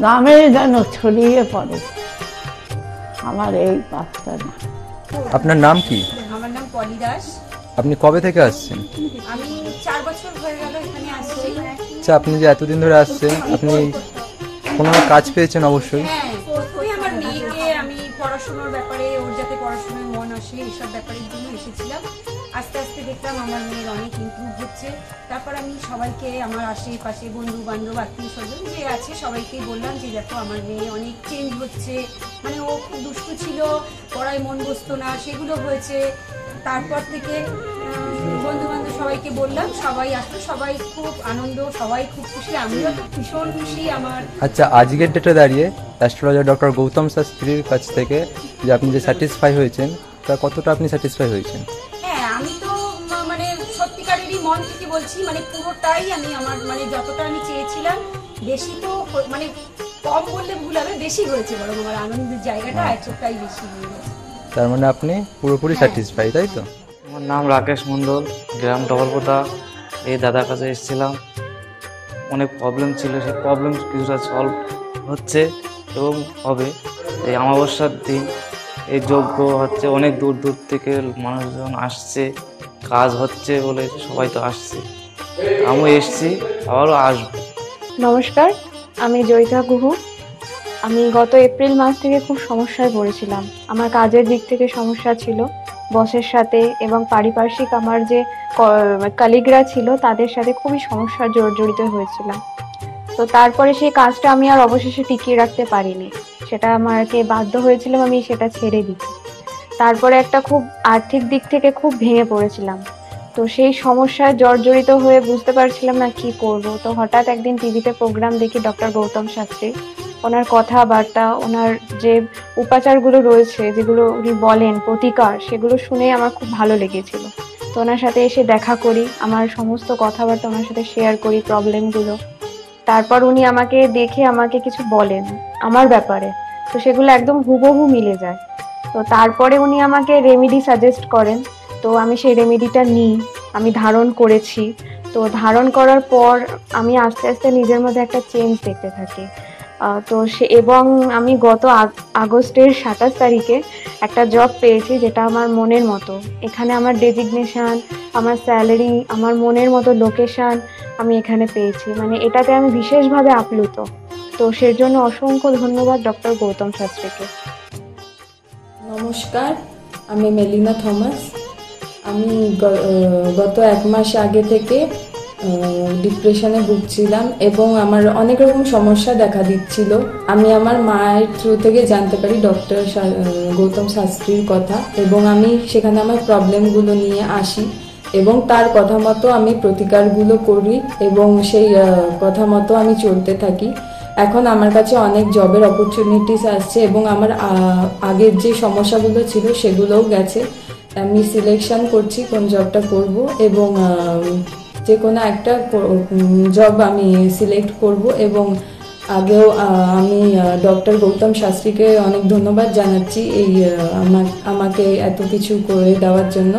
নামে যেন ছড়িয়ে পড়ে আমার এই প্রার্থনা। আপনার নাম কি? আমার নাম পলি দাস। আপনি কবে থেকে আসছেন? আমি 4 বছর হয়ে গেল এখানে আসছি। আচ্ছা, আপনি যে এতদিন ধরে আসছেন, আপনি কোনো কাজ পেয়েছেন? অবশ্যই। হ্যাঁ, প্রথমে আমার মেয়েকে আমি পড়াশোনার ব্যাপারে, ওর যাতে পড়াশোনায় মন আসে এসব ব্যাপারের জন্য এসেছিলাম। আস্তে আস্তে দেখলাম আমার মেয়ের অনেক ইমপ্রুভ হচ্ছে। তারপর আমি সবাইকে, আমার আশেপাশে বন্ধু বান্ধব আত্মীয় স্বজন যে আছে সবাইকে বললাম যে দেখো আমার মেয়ে অনেক চেঞ্জ হচ্ছে, মানে ও খুব দুষ্টু ছিল, পড়ায় মন বসতো না, সেগুলো হয়েছে। তারপর থেকে বন্ধু বান্ধব সবাইকে বললাম, সবাই আসলো, সবাই খুব আনন্দ, সবাই খুব খুশি, আমিও তো ভীষণ খুশি। আমার আচ্ছা, আজকের ডেটে দাঁড়িয়ে অ্যাস্ট্রোলজার ডক্টর গৌতম শাস্ত্রীর কাছ থেকে যে আপনি যে স্যাটিসফাই হয়েছেন, তা কতটা আপনি স্যাটিসফাই হয়েছেন? হ্যাঁ, আমি তো মানে সত্যিকারেরই মন থেকে বলছি, মানে পুরোটাই আমি আমার মানে যতটা আমি চেয়েছিলাম, বেশি তো মানে কম বললে ভুল হবে, বেশি হয়েছে, বরং আমার আনন্দের জায়গাটা এতটাই বেশি হয়ে গেছে। তার মানে আপনি পুরোপুরি স্যাটিসফাই, তাই তো? আমার নাম রাকেশ মণ্ডল, গ্রাম ডবলপোতা। এই দাদার কাছে এসেছিলাম, অনেক প্রবলেম ছিল, সেই প্রবলেম কিছুটা সলভ হচ্ছে এবং হবে। এই অমাবস্যার দিন এই যজ্ঞ হচ্ছে, অনেক দূর দূর থেকে মানুষজন আসছে, কাজ হচ্ছে বলে সবাই তো আসছে, আমিও এসছি, আবারও আসবো। নমস্কার, আমি জয়িতা গুহ। আমি গত এপ্রিল মাস থেকে খুব সমস্যায় পড়েছিলাম। আমার কাজের দিক থেকে সমস্যা ছিল, বসের সাথে এবং পারিপার্শ্বিক আমার যে কলিগরা ছিল তাদের সাথে খুবই সমস্যা জড়িত হয়েছিলাম। তো তারপরে সেই কাজটা আমি আর অবশেষে টিকিয়ে রাখতে পারিনি, সেটা আমাকে বাধ্য হয়েছিলাম আমি সেটা ছেড়ে দিতে। তারপরে একটা খুব আর্থিক দিক থেকে খুব ভেঙে পড়েছিলাম। তো সেই সমস্যায় জর্জরিত হয়ে বুঝতে পারছিলাম না কি করব। তো হঠাৎ একদিন টিভিতে প্রোগ্রাম দেখি ডক্টর গৌতম শাস্ত্রী, ওনার কথাবার্তা, ওনার যে উপাচারগুলো রয়েছে, যেগুলো উনি বলেন প্রতিকার, সেগুলো শুনে আমার খুব ভালো লেগেছিল। তো ওনার সাথে এসে দেখা করি, আমার সমস্ত কথাবার্তা ওনার সাথে শেয়ার করি, প্রবলেমগুলো। তারপর উনি আমাকে দেখে আমাকে কিছু বলেন আমার ব্যাপারে, তো সেগুলো একদম হুবহু মিলে যায়। তো তারপরে উনি আমাকে রেমেডি সাজেস্ট করেন, তো আমি সেই রেমেডিটা নিই, আমি ধারণ করেছি। তো ধারণ করার পর আমি আস্তে আস্তে নিজের মধ্যে একটা চেঞ্জ দেখতে থাকি। তো এবং আমি গত আগস্টের 27 তারিখে একটা জব পেয়েছি, যেটা আমার মনের মতো। এখানে আমার ডেজিগনেশন, আমার স্যালারি, আমার মনের মতো লোকেশন আমি এখানে পেয়েছি, মানে এটাতে আমি বিশেষভাবে আপ্লুত। তো সের জন্য অসংখ্য ধন্যবাদ ডক্টর গৌতম শাস্ত্রীকে। নমস্কার, আমি মেলিনা থমাস। আমি গত 1 মাস আগে থেকে ডিপ্রেশনে ভুগছিলাম এবং আমার অনেক রকম সমস্যা দেখা দিচ্ছিল। আমি আমার মায়ের থ্রু থেকে জানতে পারি ডক্টর গৌতম শাস্ত্রীর কথা, এবং আমি সেখানে আমার প্রবলেমগুলো নিয়ে আসি এবং তার কথা মতো আমি প্রতিকারগুলো করি এবং সেই কথা মতো আমি চলতে থাকি। এখন আমার কাছে অনেক জবের অপরচুনিটিস আসছে এবং আমার আগের যে সমস্যাগুলো ছিল সেগুলোও গেছে। আমি সিলেকশন করছি কোন জবটা করব এবং যে কোনো একটা জব আমি সিলেক্ট করব। এবং আগেও আমি ডক্টর গৌতম শাস্ত্রীকে অনেক ধন্যবাদ জানাচ্ছি এই আমাকে এত কিছু করে দেওয়ার জন্য।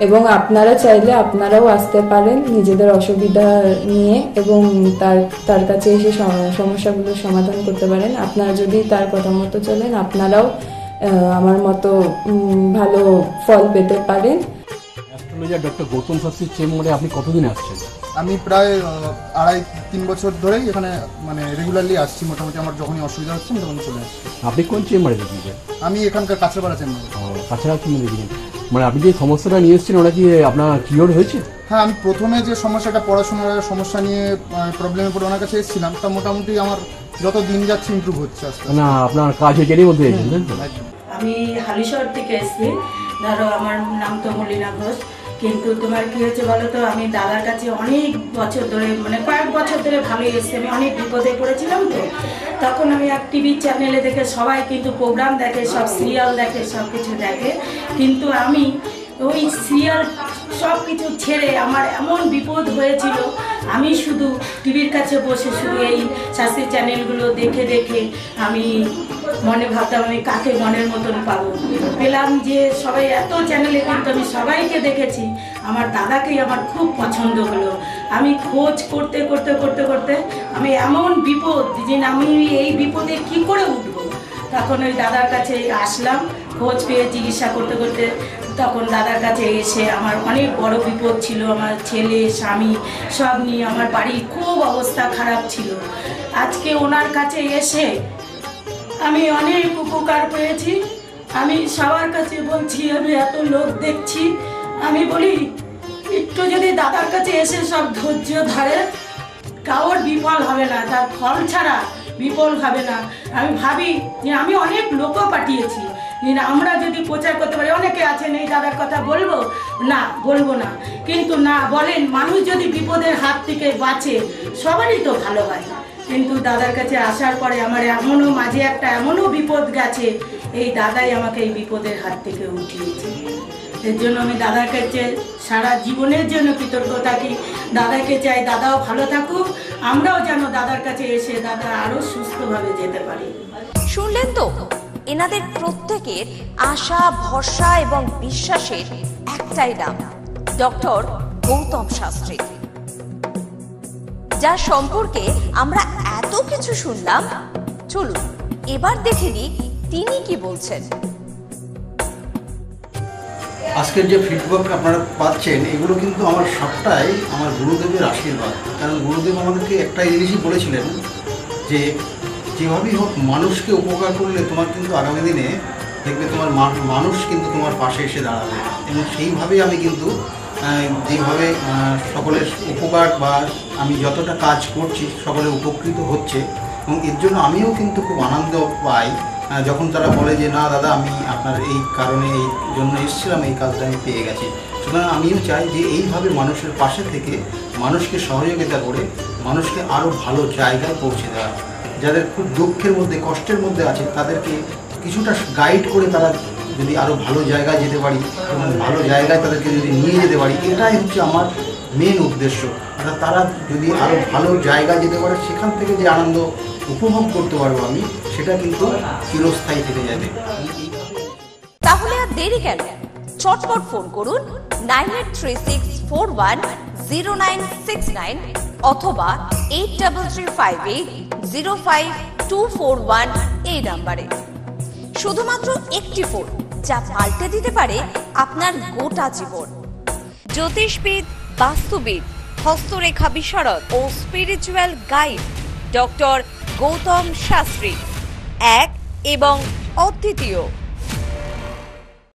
এবং আপনারা চাইলে আপনারাও আসতে পারেন নিজেদের অসুবিধা নিয়ে এবং তার কাছে এসে সমস্যাগুলোর সমাধান করতে পারেন। আপনারা যদি তার কথা মতো চলেন, আপনারাও আমার মতো ভালো ফল পেতে পারেন। অ্যাস্ট্রোলজার ডক্টর গৌতম শাস্ত্রীর চেম্বারে আপনি কতদিন আসছেন? আমি প্রায় 2.5-3 বছর ধরেই এখানে মানে রেগুলারলি আসছি। মোটামুটি আমার যখনই অসুবিধা হচ্ছে আমি তখন চলে আসছি। আপনি কোন চেম্বারে দেখিয়েছেন? আমি এখানকার কাছাপাড়া চেম্বারে। কাছাড়া চেম্বারে দেখিয়েছেন, মানে আপনি যে সমস্যাটা নিয়ে এসেছেন ওটা কি আপনার কিওর হয়েছে? হ্যাঁ, আমি প্রথমে যে সমস্যাটা, পড়াশোনার সমস্যা নিয়ে প্রবলেমে পড়ে ওনার কাছে এসেছিলাম, তা মোটামুটি আমার যত দিন যাচ্ছে ইমপ্রুভ হচ্ছে আস্তে আস্তে। না, আপনার কাজ এরই মধ্যে এসেছেন? আমি হালিশহর থেকে এসেছি। ধরো আমার নাম তো মলিনা ঘোষ। কিন্তু তোমার কি হয়েছে বলো তো, আমি দাদার কাছে অনেক বছর ধরে মানে কয়েক বছর ধরে ভালোই এসেছি, আমি অনেক বিপদে পড়েছিলাম তো, তখন আমি এক টিভি চ্যানেলে দেখে সবাই কিন্তু প্রোগ্রাম দেখে, সব সিরিয়াল দেখে, সব কিছু দেখে, কিন্তু আমি ওই সিরিয়াল সব কিছু ছেড়ে আমার এমন বিপদ হয়েছিল, আমি শুধু টিভির কাছে বসে শুধু এই শাস্ত্রী চ্যানেলগুলো দেখে দেখে আমি মনে ভাবতাম আমি কাকে মনের মতন পাবো। পেলাম যে সবাই এত চ্যানেলে, কিন্তু আমি সবাইকে দেখেছি, আমার দাদাকেই আমার খুব পছন্দ হলো। আমি খোঁজ করতে করতে করতে করতে আমি এমন বিপদ যে আমি এই বিপদে কি করে উঠবো, তখন ওই দাদার কাছে আসলাম, খোঁজ পেয়ে চিকিৎসা করতে করতে তখন দাদার কাছে এসে আমার অনেক বড় বিপদ ছিল, আমার ছেলে স্বামী সব নিয়ে আমার বাড়ির খুব অবস্থা খারাপ ছিল। আজকে ওনার কাছে এসে আমি অনেক উপকার পেয়েছি। আমি সবার কাছে বলছি, আমি এত লোক দেখছি, আমি বলি একটু যদি দাদার কাছে এসে সব ধৈর্য ধরে, কারোর বিফল হবে না, তার ফল ছাড়া বিফল হবে না। আমি ভাবি যে আমি অনেক লোকও পাঠিয়েছি, আমরা যদি প্রচার করতে পারি, অনেকে আছেন এই দাদার কথা বলবো না, বলবো না, কিন্তু না বলেন, মানুষ যদি বিপদের হাত থেকে বাঁচে সবারই তো ভালো হয়। কিন্তু দাদার কাছে আসার পরে আমার এমনও মাঝে একটা এমনও বিপদ গেছে, এই দাদাই আমাকে এই বিপদের হাত থেকে উঠিয়েছে। এর জন্য আমি দাদার কাছে সারা জীবনের জন্য কৃতজ্ঞ থাকি। দাদাকে চাই দাদাও ভালো থাকুক, আমরাও যেন দাদার কাছে এসে দাদা আরো সুস্থভাবে যেতে পারি। শুনলেন তো, এনাদের প্রত্যেকের আশা, ভরসা এবং বিশ্বাসের একটাই নাম, ডক্টর গৌতম শাস্ত্রী, যার সম্পর্কে আমরা এত কিছু শুনলাম। চলুন এবার দেখে নিই তিনি কি বলছেন। আজকের যে ফিডব্যাক আপনারা পাচ্ছেন, এগুলো কিন্তু আমার সবটাই আমার গুরুদেবের আশীর্বাদ। কারণ গুরুদেব আমাদেরকে একটাই জিনিসই বলেছিলেন যে যেভাবেই হোক মানুষকে উপকার করলে তোমার কিন্তু আগামী দিনে দেখবে তোমার মানুষ কিন্তু তোমার পাশে এসে দাঁড়াবে। এবং সেইভাবেই আমি কিন্তু যেভাবে সকলের উপকার বা আমি যতটা কাজ করছি সকলে উপকৃত হচ্ছে, এবং এর জন্য আমিও কিন্তু খুব আনন্দ পাই যখন তারা বলে যে না দাদা, আমি আপনার এই কারণে এই জন্য এসেছিলাম, এই কাজটা আমি পেয়ে গেছি। সুতরাং আমিও চাই যে এইভাবে মানুষের পাশে থেকে মানুষকে সহযোগিতা করে মানুষকে আরও ভালো জায়গায় পৌঁছে দেওয়া। যাদের খুব দুঃখের মধ্যে, কষ্টের মধ্যে আছে, তাদেরকে কিছুটা গাইড করে তারা যদি আরও ভালো জায়গায় যেতে পারি এবং ভালো জায়গায় তাদেরকে যদি নিয়ে যেতে পারি, এটাই হচ্ছে আমার মেন উদ্দেশ্য। অর্থাৎ তারা যদি আরও ভালো জায়গায় যেতে পারে, সেখান থেকে যে আনন্দ উপভোগ করতে পারবো আমি, সেটা কিন্তু চিরস্থায়ী থেকে যাবে। তাহলে আর দেরি কেন, চটপট ফোন করুন 9836410969 অথবা 8335805241 এই নাম্বারে। শুধুমাত্র একটি ফোন, যা পাল্টে দিতে পারে আপনার গোটা জীবন। জ্যোতিষবিদ, বাস্তুবিদ, হস্তরেখা বিশারদ ও spiritual guide doctor Gautam Shastri, এক এবং অদ্বিতীয়।